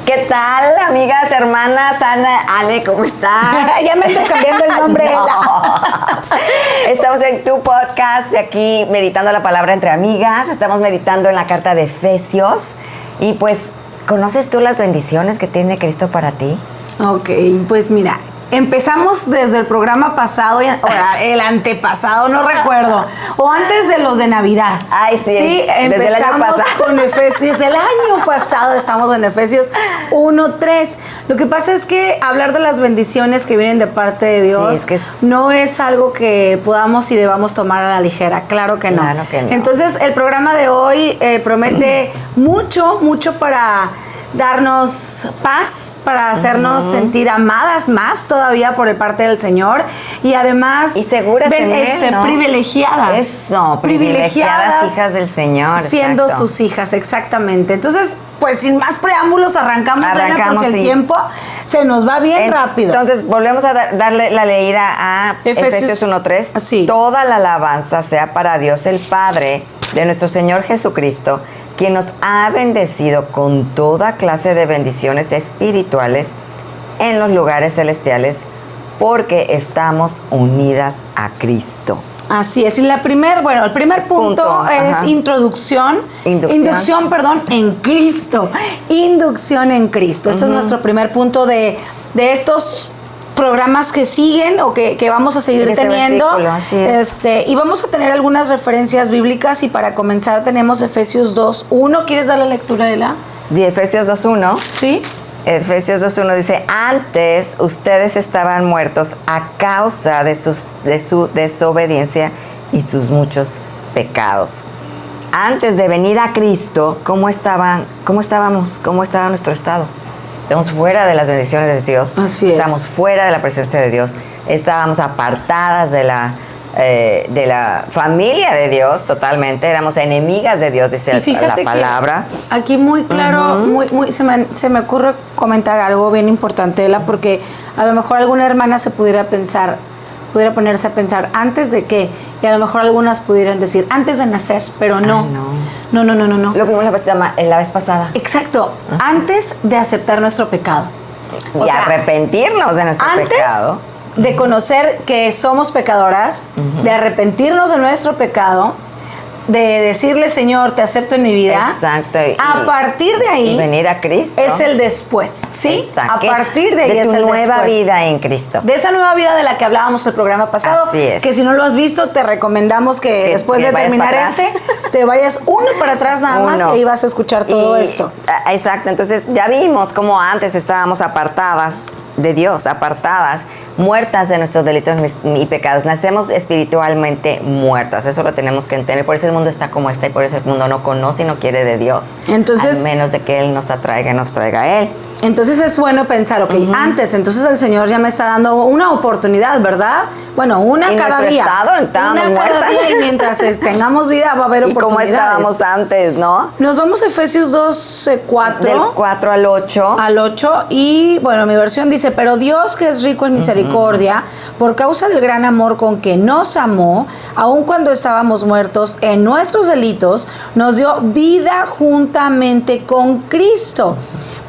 ¿Qué tal, amigas, hermanas? Ana, Ale, ¿cómo estás? Ya me andas cambiando el nombre. No. Estamos en tu podcast de aquí meditando la palabra entre amigas. Estamos meditando en la carta de Efesios. Y pues, ¿conoces tú las bendiciones que tiene Cristo para ti? Ok, pues mira, empezamos desde el programa pasado, o el antepasado, no recuerdo, o antes de los de Navidad. Ay, sí. Sí, desde el año empezamos pasado. con Efesios, desde el año pasado estamos en Efesios 1:3. Lo que pasa es que hablar de las bendiciones que vienen de parte de Dios Sí, no es algo que podamos y debamos tomar a la ligera, claro que no. Claro que no. Entonces, el programa de hoy promete mucho para darnos paz, para hacernos sentir amadas más todavía por el parte del Señor y además Y seguras en Él, ¿no? privilegiadas. Eso, privilegiadas hijas del Señor. Siendo exacto. sus hijas, exactamente. Entonces, pues sin más preámbulos, arrancamos porque sí. el tiempo se nos va bien rápido. Entonces, volvemos a darle la leída a Efesios 1:3. Sí. Toda la alabanza sea para Dios el Padre de nuestro Señor Jesucristo, quien nos ha bendecido con toda clase de bendiciones espirituales en los lugares celestiales, porque estamos unidas a Cristo. Así es. Y el primer punto es ajá. Inducción, en Cristo. Inducción en Cristo. Este es nuestro primer punto de estos programas que siguen o que vamos a seguir Ese teniendo. así es. Y vamos a tener algunas referencias bíblicas y para comenzar tenemos Efesios 2:1. ¿Quieres dar la lectura de la? De Efesios 2:1. Sí. Efesios 2:1 dice: antes ustedes estaban muertos a causa de su desobediencia y sus muchos pecados. Antes de venir a Cristo, ¿cómo estábamos? ¿Cómo estaba nuestro estado? Estamos fuera de las bendiciones de Dios. Así es. Estamos fuera de la presencia de Dios. Estábamos apartadas de la familia de Dios totalmente. Éramos enemigas de Dios, dice la palabra. Aquí muy claro, se me ocurre comentar algo bien importante, Ela, porque a lo mejor alguna hermana pudiera ponerse a pensar antes de qué, y a lo mejor algunas pudieran decir antes de nacer, pero no. Ay, no. No. Lo vimos la vez pasada. Exacto, antes de aceptar nuestro pecado. Y arrepentirnos de nuestro pecado. De conocer que somos pecadoras, de arrepentirnos de nuestro pecado, de decirle, Señor, te acepto en mi vida. Exacto. A partir de ahí, y venir a Cristo. es el después, ¿sí? Exacto. A partir de ahí es el después. De tu nueva vida en Cristo. De esa nueva vida de la que hablábamos el programa pasado. Así es. Que si no lo has visto, te recomendamos que después de terminar te vayas uno para atrás nada más y ahí vas a escuchar todo esto. Exacto. Entonces, ya vimos cómo antes estábamos apartadas de Dios, muertas de nuestros delitos y pecados. Nacemos espiritualmente muertas. Eso lo tenemos que entender. Por eso el mundo está como está y por eso el mundo no conoce y no quiere de Dios. Entonces, a menos de que Él nos traiga a Él. Entonces es bueno pensar, antes, entonces el Señor ya me está dando una oportunidad, ¿verdad? Bueno, una y cada día. Estábamos una cada día y mientras tengamos vida va a haber oportunidades. Y como estábamos antes, ¿no? Nos vamos a Efesios 2:4. Del 4 al 8. Al 8 y bueno, mi versión dice: pero Dios, que es rico en misericordia, por causa del gran amor con que nos amó, aun cuando estábamos muertos en nuestros delitos, nos dio vida juntamente con Cristo.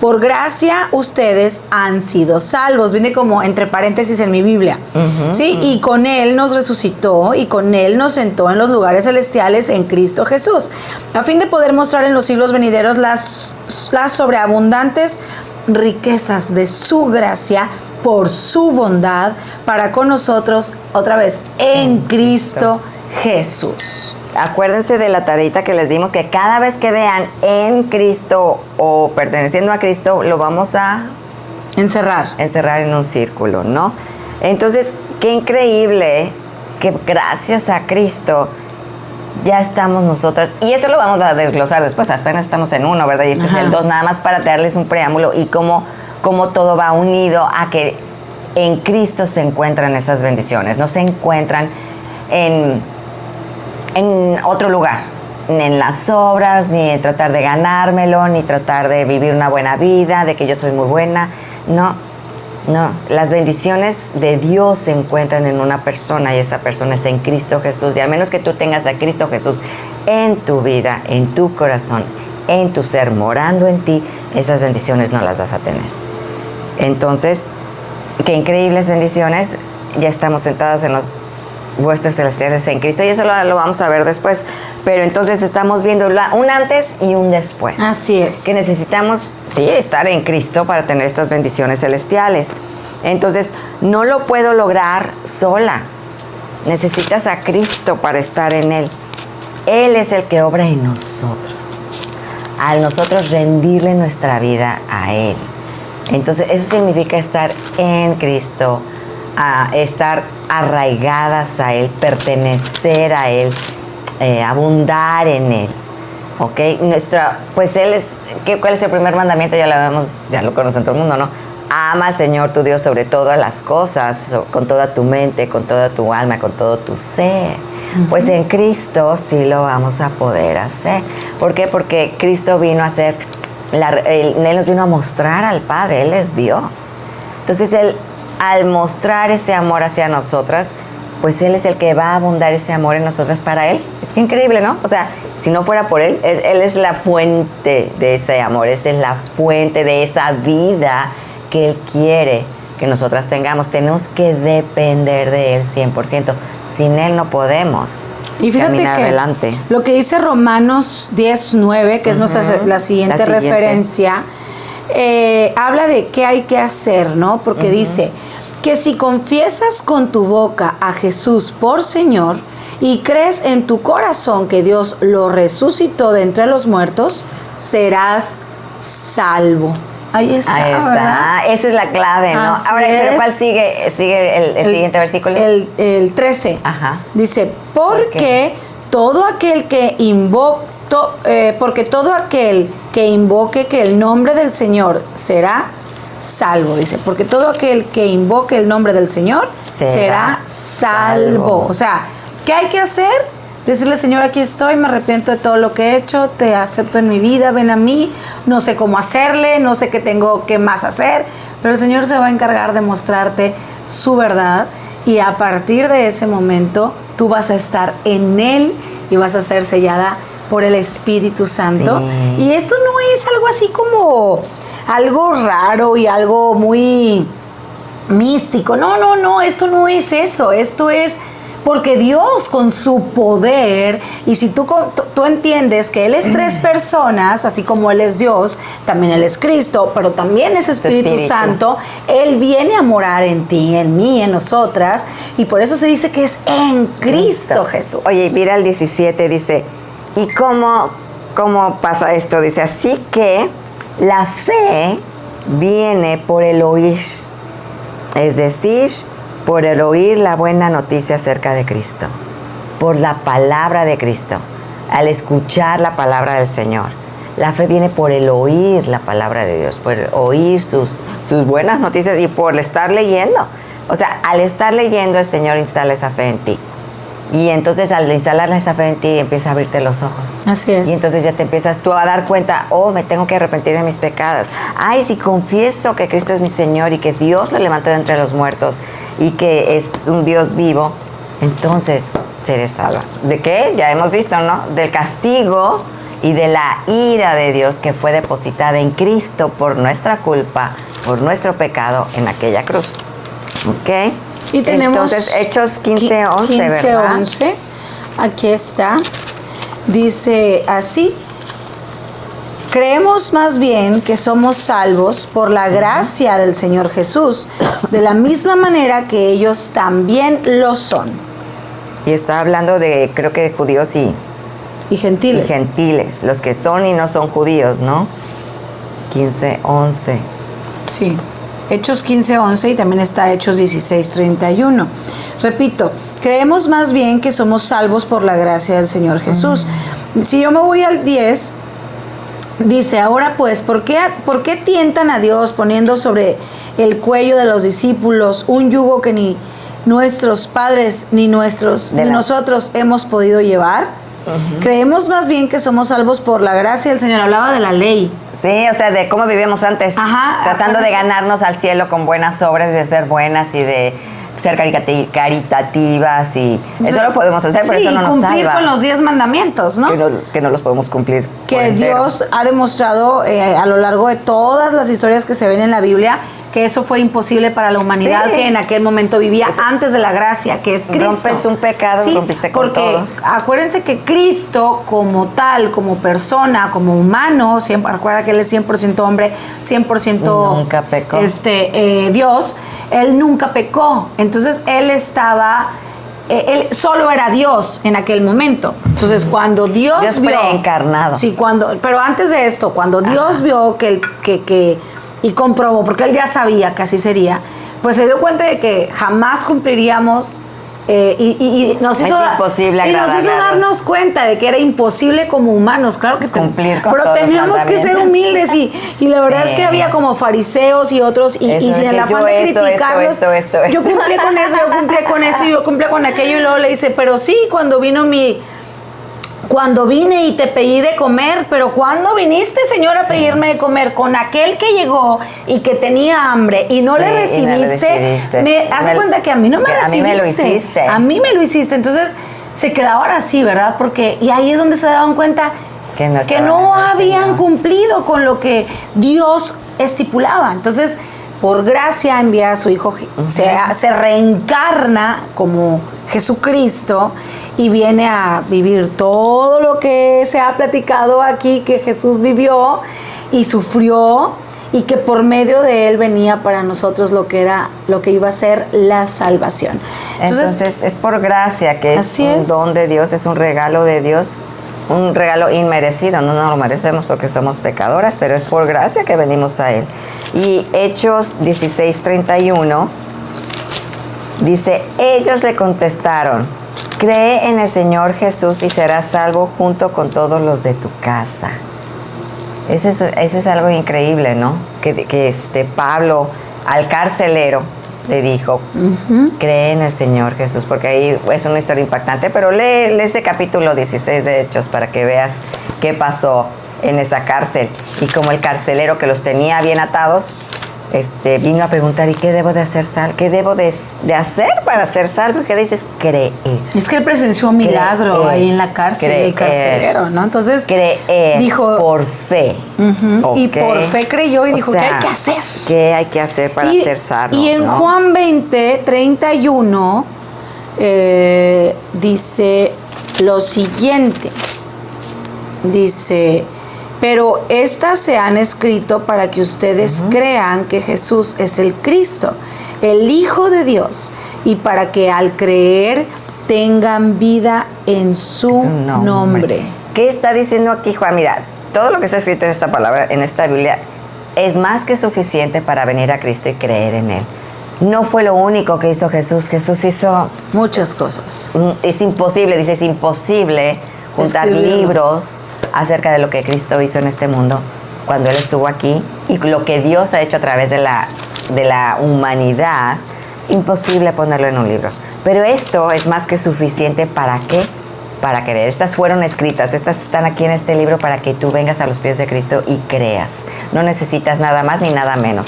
Por gracia ustedes han sido salvos. Viene como entre paréntesis en mi Biblia. ¿Sí? Y con Él nos resucitó y con Él nos sentó en los lugares celestiales en Cristo Jesús, a fin de poder mostrar en los siglos venideros las sobreabundantes riquezas de su gracia por su bondad para con nosotros, otra vez, en Cristo Jesús. Acuérdense de la tareita que les dimos, que cada vez que vean en Cristo o perteneciendo a Cristo, lo vamos a encerrar en un círculo, ¿no? Entonces, qué increíble que gracias a Cristo ya estamos nosotras, y eso lo vamos a desglosar después, apenas estamos en uno, ¿verdad? Y este es el 2, nada más para darles un preámbulo y cómo todo va unido a que en Cristo se encuentran esas bendiciones, no se encuentran en otro lugar, ni en las obras, ni en tratar de ganármelo, ni tratar de vivir una buena vida, de que yo soy muy buena. No, las bendiciones de Dios se encuentran en una persona y esa persona es en Cristo Jesús. Y a menos que tú tengas a Cristo Jesús en tu vida, en tu corazón, en tu ser, morando en ti, esas bendiciones no las vas a tener. Entonces, qué increíbles bendiciones. Ya estamos sentados en los huestes celestiales en Cristo, y eso lo vamos a ver después. Pero entonces estamos viendo un antes y un después. Así es. Que necesitamos, sí, estar en Cristo para tener estas bendiciones celestiales. Entonces, no lo puedo lograr sola. Necesitas a Cristo para estar en Él. Él es el que obra en nosotros. Al nosotros rendirle nuestra vida a Él. Entonces, eso significa estar en Cristo, estar arraigadas a Él, pertenecer a Él, abundar en Él. ¿Ok? Pues Él es, ¿cuál es el primer mandamiento? Ya lo conoce todo el mundo, ¿no? Ama al Señor tu Dios sobre todas las cosas, con toda tu mente, con toda tu alma, con todo tu ser. Pues en Cristo sí lo vamos a poder hacer. ¿Por qué? Porque Cristo vino a hacer, Él nos vino a mostrar al Padre, Él es Dios. Entonces Él, al mostrar ese amor hacia nosotras, pues Él es el que va a abundar ese amor en nosotras para Él. Qué increíble, ¿no? O sea, si no fuera por Él, Él es la fuente de ese amor, Él es la fuente de esa vida que Él quiere que nosotras tengamos. Tenemos que depender de Él 100%. Sin Él no podemos caminar adelante. Lo que dice Romanos 10:9, que es la siguiente referencia, habla de qué hay que hacer, ¿no? Porque dice que si confiesas con tu boca a Jesús por Señor y crees en tu corazón que Dios lo resucitó de entre los muertos, serás salvo. Ahí está, ¿verdad? Esa es la clave, ¿no? Así ahora, es. ¿pero cuál sigue? ¿Sigue el siguiente versículo? El 13. Ajá. Dice, porque todo aquel que invoque que el nombre del Señor será salvo. Dice, porque todo aquel que invoque el nombre del Señor será salvo. O sea, ¿qué hay que hacer? Decirle, Señor, aquí estoy, me arrepiento de todo lo que he hecho, te acepto en mi vida, ven a mí, no sé cómo hacerle, no sé qué tengo que más hacer, pero el Señor se va a encargar de mostrarte su verdad, y a partir de ese momento tú vas a estar en Él y vas a ser sellada por el Espíritu Santo. Sí. Y esto no es algo así como algo raro y algo muy místico. No, esto no es eso, esto es porque Dios con su poder, y si tú entiendes que Él es tres personas, así como Él es Dios, también Él es Cristo, pero también es Espíritu Santo, Él viene a morar en ti, en mí, en nosotras, y por eso se dice que es en Cristo Jesús. Oye, mira el 17, dice, ¿y cómo pasa esto? Dice, así que la fe viene por el oír, es decir, por el oír la buena noticia acerca de Cristo, por la palabra de Cristo, al escuchar la palabra del Señor. La fe viene por el oír la palabra de Dios, por oír sus buenas noticias y por estar leyendo. O sea, al estar leyendo, el Señor instala esa fe en ti. Y entonces al instalar esa fe en ti, empieza a abrirte los ojos. Así es. Y entonces ya te empiezas tú a dar cuenta, me tengo que arrepentir de mis pecados. Ay, si confieso que Cristo es mi Señor y que Dios lo levantó de entre los muertos y que es un Dios vivo, entonces seré salva. ¿De qué? Ya hemos visto, ¿no? Del castigo y de la ira de Dios que fue depositada en Cristo por nuestra culpa, por nuestro pecado en aquella cruz. ¿Ok? Y tenemos entonces Hechos 15:11, ¿verdad? 15:11, aquí está, dice así: creemos más bien que somos salvos por la gracia del Señor Jesús, de la misma manera que ellos también lo son. Y está hablando de, creo que de judíos y gentiles. Y gentiles, los que son y no son judíos, ¿no? 15:11. Sí. Hechos 15:11 y también está Hechos 16:31. Repito, creemos más bien que somos salvos por la gracia del Señor Jesús. Si yo me voy al 10, dice, ahora pues, ¿por qué tientan a Dios poniendo sobre el cuello de los discípulos un yugo que ni nuestros padres ni nosotros hemos podido llevar? Creemos más bien que somos salvos por la gracia del Señor. Hablaba de la ley. Sí, o sea, de cómo vivíamos antes, tratando de ganarnos al cielo con buenas obras y de ser buenas y de ser caritativas y eso lo podemos hacer, pero sí, eso no nos cumplir salva. con los 10 mandamientos, ¿no? Que no los podemos cumplir. Que por entero. Dios ha demostrado a lo largo de todas las historias que se ven en la Biblia que eso fue imposible para la humanidad, Sí. que en aquel momento vivía antes de la gracia, que es Cristo. Rompes un pecado, rompiste con porque todos. acuérdense que Cristo como tal, como persona, como humano, recuerda que Él es 100% hombre, 100% Nunca pecó. Dios, Él nunca pecó. Entonces Él estaba... Él solo era Dios en aquel momento. Entonces, cuando Dios vio... preencarnado. Sí, pero antes de esto, cuando Dios vio y comprobó, porque Él ya sabía que así sería, pues se dio cuenta de que jamás cumpliríamos... y nos hizo, imposible y nos hizo agradarle a Dios. darnos cuenta de que era imposible como humanos, claro que Cumplir con pero todos los teníamos que ser mandamientos. humildes y la verdad es que había como fariseos y otros y Eso sin de el que afán yo de esto, criticarlos, esto. yo cumplí con eso, yo cumplí con eso, yo cumplí con aquello y luego le dice, pero sí, cuando vine y te pedí de comer, pero ¿cuándo viniste, Señor, a pedirme de comer? Con aquel que llegó y que tenía hambre y no Sí, le y me lo recibiste, recibiste. haz cuenta que a mí no me Que a mí recibiste. me lo hiciste. A mí me lo hiciste. Entonces se quedaban así, ¿verdad? Y ahí es donde se daban cuenta Que no que estaban no en el habían Señor. cumplido con lo que Dios estipulaba. Entonces, por gracia envía a su Hijo, se reencarna como Jesucristo y viene a vivir todo lo que se ha platicado aquí, que Jesús vivió y sufrió y que por medio de él venía para nosotros lo que iba a ser la salvación. Entonces es por gracia, que es así un es. don de Dios, es un regalo de Dios, un regalo inmerecido, no lo merecemos porque somos pecadoras, pero es por gracia que venimos a Él. Y Hechos 16:31 dice, ellos le contestaron, cree en el Señor Jesús y serás salvo junto con todos los de tu casa. Ese es algo increíble, ¿no? Que Pablo al carcelero le dijo, cree en el Señor Jesús, porque ahí es una historia impactante, pero lee ese capítulo 16 de Hechos para que veas qué pasó en esa cárcel. Y como el carcelero que los tenía bien atados, vino a preguntar, ¿y qué debo de hacer ¿Qué debo de hacer para ser salvo? ¿Qué dices? Creer. Es que él presenció un milagro Creer. ahí en la cárcel, el carcelero, ¿no? Entonces, creer dijo, por fe. y por fe creyó y dijo, ¿qué hay que hacer? ¿Qué hay que hacer para ser salvo? Y en ¿no? Juan 20:31 dice lo siguiente. Dice, pero estas se han escrito para que ustedes crean que Jesús es el Cristo, el Hijo de Dios, y para que al creer tengan vida en su nombre. ¿Qué está diciendo aquí, Juan? Mira, todo lo que está escrito en esta palabra, en esta Biblia, es más que suficiente para venir a Cristo y creer en Él. No fue lo único que hizo Jesús. Jesús hizo muchas cosas. Es imposible, dice, es imposible juntar libros acerca de lo que Cristo hizo en este mundo cuando Él estuvo aquí y lo que Dios ha hecho a través de la humanidad. Imposible ponerlo en un libro. Pero esto es más que suficiente. ¿Para qué? Para creer. Estas fueron escritas, estas están aquí en este libro para que tú vengas a los pies de Cristo y creas. No necesitas nada más ni nada menos.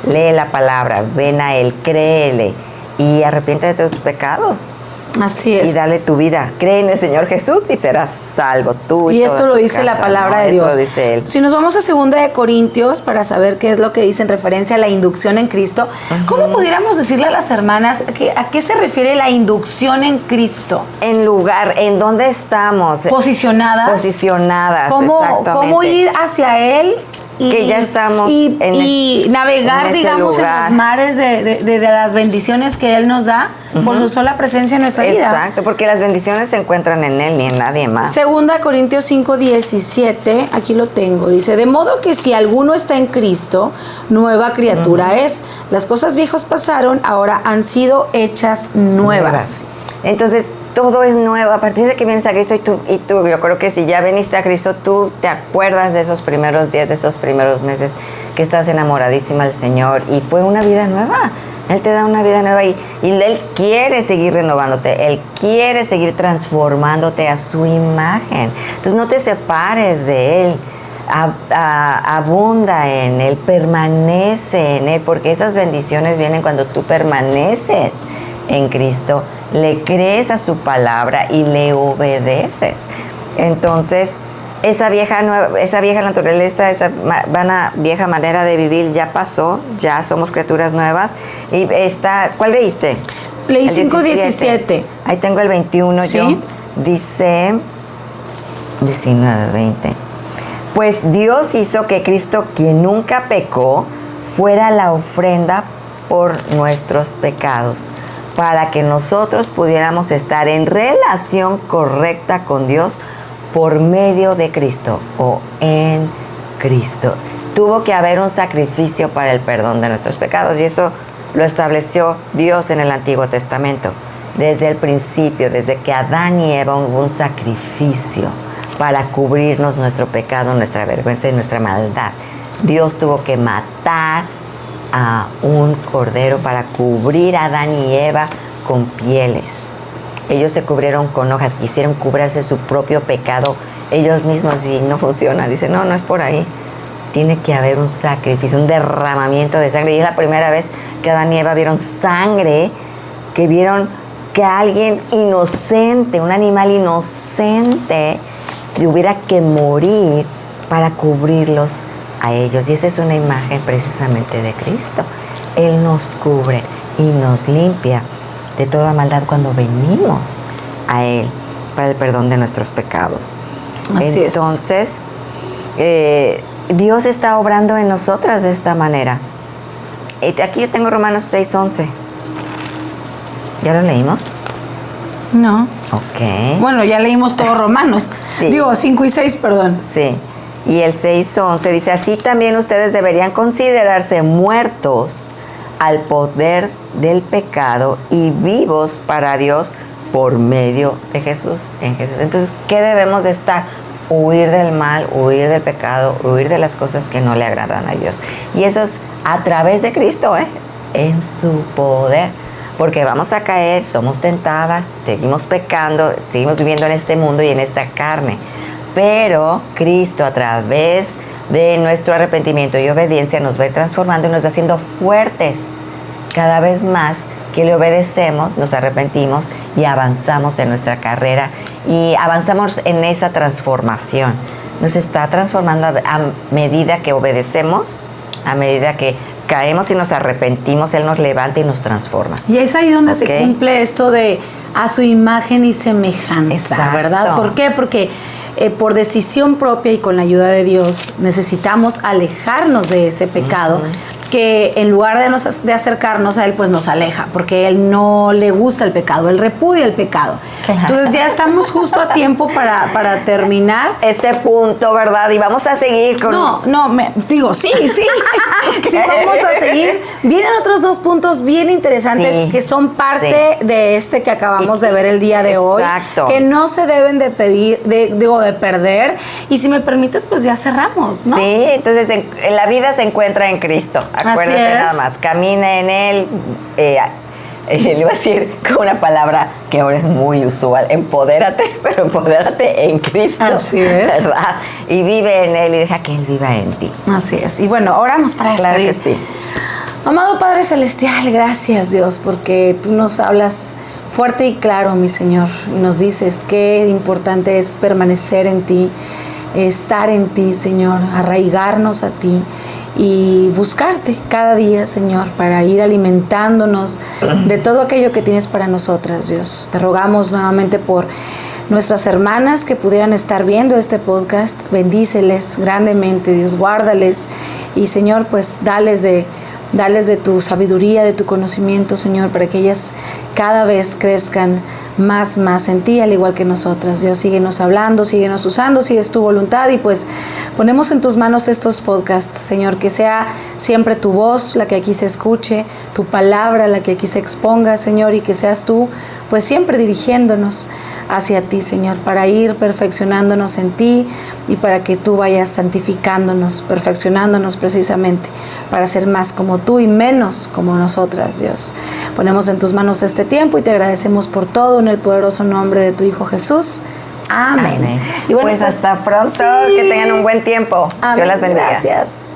Lee la palabra, ven a Él, créele y arrepiéntete de tus pecados. Así es. Y dale tu vida. Cree en el Señor Jesús y serás salvo tú. Y esto lo dice la palabra de Dios. Eso lo dice Él. Si nos vamos a 2 de Corintios para saber qué es lo que dice en referencia a la inducción en Cristo, ¿cómo pudiéramos decirle a las hermanas a qué se refiere la inducción en Cristo? En dónde estamos. Posicionadas. Posicionadas, exactamente. ¿Cómo ir hacia Él? Que ya estamos y navegar, en ese digamos, lugar. en los mares de las bendiciones que Él nos da por su sola presencia en nuestra vida. Exacto, porque las bendiciones se encuentran en Él ni en nadie más. 2 Corintios 5:17, aquí lo tengo, dice, de modo que si alguno está en Cristo, nueva criatura es. Las cosas viejas pasaron, ahora han sido hechas nuevas. Entonces, todo es nuevo. A partir de que vienes a Cristo y tú, yo creo que si ya viniste a Cristo, tú te acuerdas de esos primeros días, de esos primeros meses que estás enamoradísima del Señor y fue una vida nueva. Él te da una vida nueva y Él quiere seguir renovándote, Él quiere seguir transformándote a su imagen. Entonces, no te separes de Él. Abunda en Él, permanece en Él, porque esas bendiciones vienen cuando tú permaneces en Cristo, le crees a su palabra y le obedeces. Entonces, esa vieja naturaleza, esa vieja manera de vivir ya pasó, ya somos criaturas nuevas. Y ¿cuál leíste? Leí 5:17. Ahí tengo el 21. ¿Sí? Yo. Dice 19:20. Pues Dios hizo que Cristo, quien nunca pecó, fuera la ofrenda por nuestros pecados, para que nosotros pudiéramos estar en relación correcta con Dios por medio de Cristo o en Cristo. Tuvo que haber un sacrificio para el perdón de nuestros pecados, y eso lo estableció Dios en el Antiguo Testamento. Desde el principio, desde que Adán y Eva, hubo un sacrificio para cubrirnos nuestro pecado, nuestra vergüenza y nuestra maldad. Dios tuvo que matar a un cordero para cubrir a Adán y Eva con pieles. Ellos se cubrieron con hojas, quisieron cubrirse su propio pecado ellos mismos, y no funciona. Dicen, no es por ahí. Tiene que haber un sacrificio, un derramamiento de sangre. Y es la primera vez que Adán y Eva vieron sangre, que vieron que alguien inocente, un animal inocente, tuviera que morir para cubrirlos a ellos. Y esa es una imagen precisamente de Cristo. Él nos cubre y nos limpia de toda maldad cuando venimos a Él para el perdón de nuestros pecados. Así es. Entonces, Dios está obrando en nosotras de esta manera. Aquí yo tengo Romanos 6:11. ¿Ya lo leímos? No. Ok. Bueno, ya leímos todo Romanos. Sí. Digo, 5 y 6, perdón. Sí. Y el 6:11 dice, así también ustedes deberían considerarse muertos al poder del pecado y vivos para Dios por medio de Jesús, en Jesús. Entonces, ¿qué debemos de estar? Huir del mal, huir del pecado, huir de las cosas que no le agradan a Dios. Y eso es a través de Cristo, en su poder. Porque vamos a caer, somos tentadas, seguimos pecando, seguimos viviendo en este mundo y en esta carne. Pero Cristo, a través de nuestro arrepentimiento y obediencia, nos va a ir transformando y nos va haciendo fuertes cada vez más, que le obedecemos, nos arrepentimos y avanzamos en nuestra carrera y avanzamos en esa transformación. Nos está transformando a medida que obedecemos, a medida que caemos y nos arrepentimos, Él nos levanta y nos transforma. Y es ahí donde se cumple esto de a su imagen y semejanza. Exacto. ¿Verdad? ¿Por qué? Porque por decisión propia y con la ayuda de Dios necesitamos alejarnos de ese pecado, que en lugar de acercarnos a Él, pues nos aleja, porque Él no le gusta el pecado, Él repudia el pecado. Claro. Entonces ya estamos justo a tiempo para terminar este punto, ¿verdad? Y vamos a seguir con... Sí. Sí, vamos a seguir. Vienen otros 2 puntos bien interesantes, que son parte de este que acabamos de ver el día de hoy, que no se deben de perder. Y si me permites, pues ya cerramos, ¿no? Sí, entonces en la vida se encuentra en Cristo. Acuérdate nada más, camina en Él. Le iba a decir con una palabra que ahora es muy usual, empodérate, pero empodérate en Cristo. Así es. ¿Verdad? Y vive en Él y deja que Él viva en ti. Así es. Y bueno, oramos para despedir. Claro que sí. Amado Padre Celestial, gracias Dios, porque tú nos hablas fuerte y claro, mi Señor, y nos dices qué importante es permanecer en ti, estar en ti, Señor, arraigarnos a ti y buscarte cada día, Señor, para ir alimentándonos de todo aquello que tienes para nosotras, Dios. Te rogamos nuevamente por nuestras hermanas que pudieran estar viendo este podcast. Bendíceles grandemente, Dios, guárdales y, Señor, pues dales de tu sabiduría, de tu conocimiento, Señor, para que ellas cada vez crezcan más en ti, al igual que nosotras. Dios, síguenos hablando, síguenos usando, si es tu voluntad, y pues ponemos en tus manos estos podcasts, Señor, que sea siempre tu voz la que aquí se escuche, tu palabra la que aquí se exponga, Señor, y que seas tú, pues siempre dirigiéndonos hacia ti, Señor, para ir perfeccionándonos en ti y para que tú vayas santificándonos, perfeccionándonos precisamente, para ser más como tú y menos como nosotras, Dios. Ponemos en tus manos este tiempo y te agradecemos por todo en el poderoso nombre de tu Hijo Jesús. Amén. Y bueno, pues hasta pronto, que tengan un buen tiempo. Amén. Dios las bendiga. Gracias.